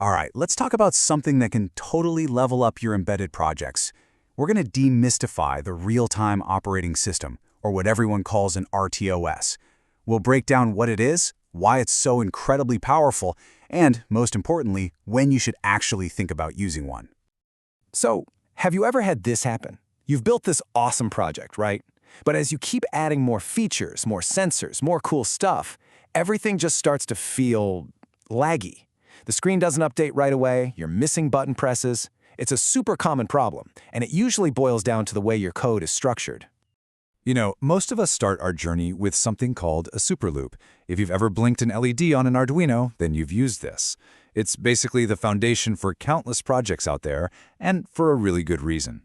All right, let's talk about something that can totally level up your embedded projects. We're going to demystify the real-time operating system, or what everyone calls an RTOS. We'll break down what it is, why it's so incredibly powerful, and, most importantly, when you should actually think about using one. So, have you ever had this happen? You've built this awesome project, right? But as you keep adding more features, more sensors, more cool stuff, everything just starts to feel laggy. The screen doesn't update right away, you're missing button presses. It's a super common problem, and it usually boils down to the way your code is structured. You know, most of us start our journey with something called a super loop. If you've ever blinked an LED on an Arduino, then you've used this. It's basically the foundation for countless projects out there, and for a really good reason.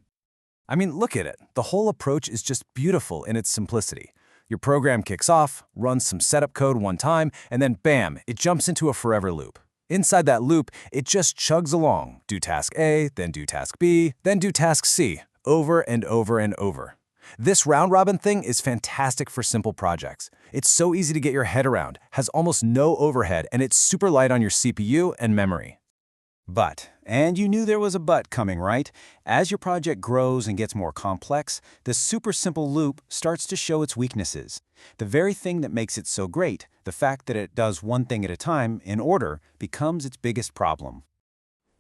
I mean, look at it. The whole approach is just beautiful in its simplicity. Your program kicks off, runs some setup code one time, and then bam, it jumps into a forever loop. Inside that loop, it just chugs along. Do task A, then do task B, then do task C, over and over and over. This round-robin thing is fantastic for simple projects. It's so easy to get your head around, has almost no overhead, and it's super light on your CPU and memory. But, and you knew there was a but coming, right? As your project grows and gets more complex, the super simple loop starts to show its weaknesses. The very thing that makes it so great, the fact that it does one thing at a time, in order, becomes its biggest problem.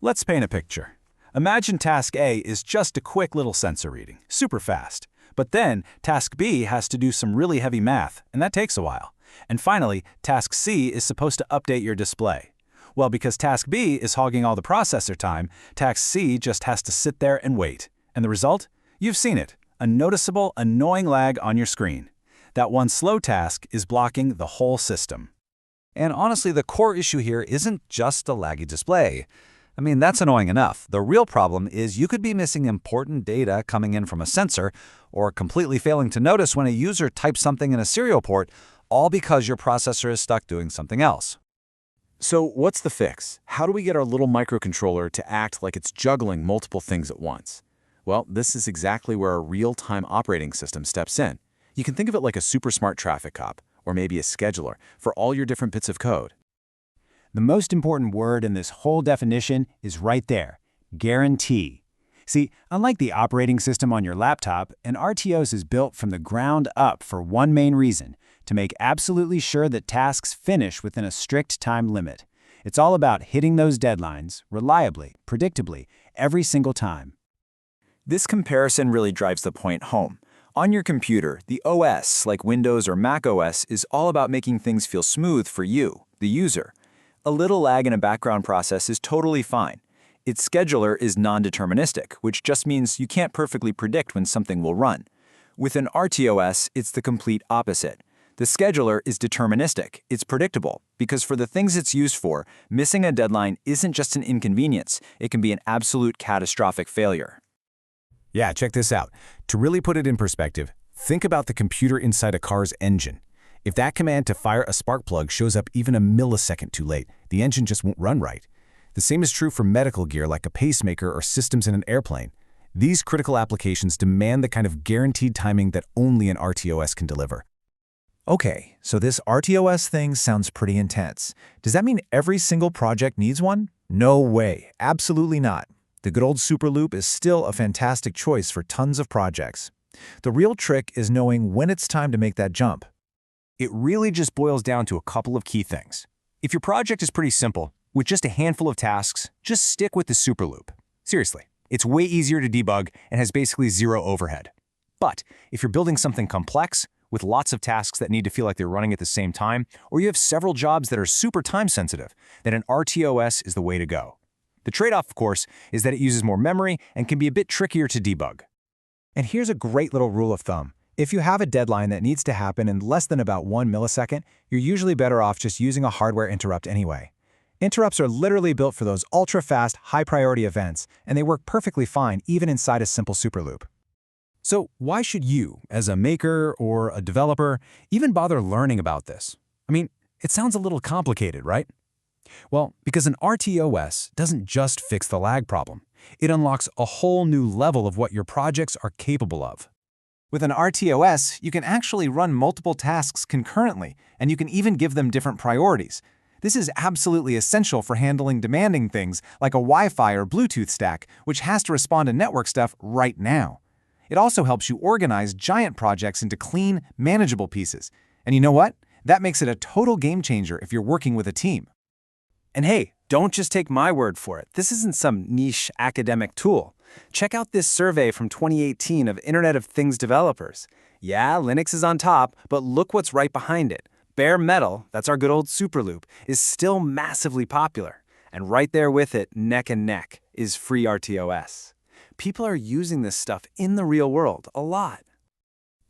Let's paint a picture. Imagine task A is just a quick little sensor reading, super fast. But then, task B has to do some really heavy math, and that takes a while. And finally, task C is supposed to update your display. Well, because task B is hogging all the processor time, task C just has to sit there and wait. And the result? You've seen it, a noticeable, annoying lag on your screen. That one slow task is blocking the whole system. And honestly, the core issue here isn't just a laggy display. I mean, that's annoying enough. The real problem is you could be missing important data coming in from a sensor, or completely failing to notice when a user types something in a serial port, all because your processor is stuck doing something else. So what's the fix? How do we get our little microcontroller to act like it's juggling multiple things at once? Well, this is exactly where a real-time operating system steps in. You can think of it like a super smart traffic cop, or maybe a scheduler, for all your different bits of code. The most important word in this whole definition is right there, guarantee. See, unlike the operating system on your laptop, an RTOS is built from the ground up for one main reason, to make absolutely sure that tasks finish within a strict time limit. It's all about hitting those deadlines, reliably, predictably, every single time. This comparison really drives the point home. On your computer, the OS, like Windows or Mac OS, is all about making things feel smooth for you, the user. A little lag in a background process is totally fine. Its scheduler is non-deterministic, which just means you can't perfectly predict when something will run. With an RTOS, it's the complete opposite. The scheduler is deterministic, it's predictable, because for the things it's used for, missing a deadline isn't just an inconvenience, it can be an absolute catastrophic failure. Yeah, check this out. To really put it in perspective, think about the computer inside a car's engine. If that command to fire a spark plug shows up even a millisecond too late, the engine just won't run right. The same is true for medical gear like a pacemaker or systems in an airplane. These critical applications demand the kind of guaranteed timing that only an RTOS can deliver. Okay, so this RTOS thing sounds pretty intense. Does that mean every single project needs one? No way, absolutely not. The good old super loop is still a fantastic choice for tons of projects. The real trick is knowing when it's time to make that jump. It really just boils down to a couple of key things. If your project is pretty simple, with just a handful of tasks, just stick with the super loop. Seriously, it's way easier to debug and has basically zero overhead. But if you're building something complex, with lots of tasks that need to feel like they're running at the same time, or you have several jobs that are super time sensitive, then an RTOS is the way to go. The trade-off, of course, is that it uses more memory and can be a bit trickier to debug. And here's a great little rule of thumb. If you have a deadline that needs to happen in less than about 1 millisecond, you're usually better off just using a hardware interrupt anyway. Interrupts are literally built for those ultra-fast, high-priority events, and they work perfectly fine even inside a simple super loop. So why should you, as a maker or a developer, even bother learning about this? I mean, it sounds a little complicated, right? Well, because an RTOS doesn't just fix the lag problem. It unlocks a whole new level of what your projects are capable of. With an RTOS, you can actually run multiple tasks concurrently, and you can even give them different priorities. This is absolutely essential for handling demanding things like a Wi-Fi or Bluetooth stack, which has to respond to network stuff right now. It also helps you organize giant projects into clean, manageable pieces. And you know what? That makes it a total game changer if you're working with a team. And hey, don't just take my word for it. This isn't some niche academic tool. Check out this survey from 2018 of Internet of Things developers. Yeah, Linux is on top, but look what's right behind it. Bare metal, that's our good old Superloop, is still massively popular. And right there with it, neck and neck, is FreeRTOS. People are using this stuff in the real world a lot.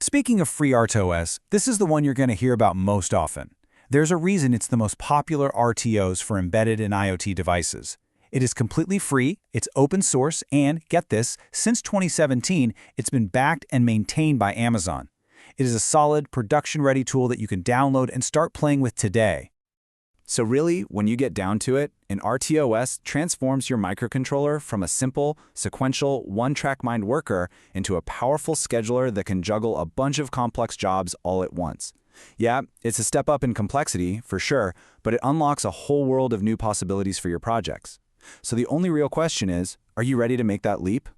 Speaking of FreeRTOS, this is the one you're going to hear about most often. There's a reason it's the most popular RTOS for embedded and IoT devices. It is completely free, it's open source, and, get this, since 2017, it's been backed and maintained by Amazon. It is a solid, production-ready tool that you can download and start playing with today. So really, when you get down to it, an RTOS transforms your microcontroller from a simple, sequential, one-track mind worker into a powerful scheduler that can juggle a bunch of complex jobs all at once. Yeah, it's a step up in complexity, for sure, but it unlocks a whole world of new possibilities for your projects. So the only real question is, are you ready to make that leap?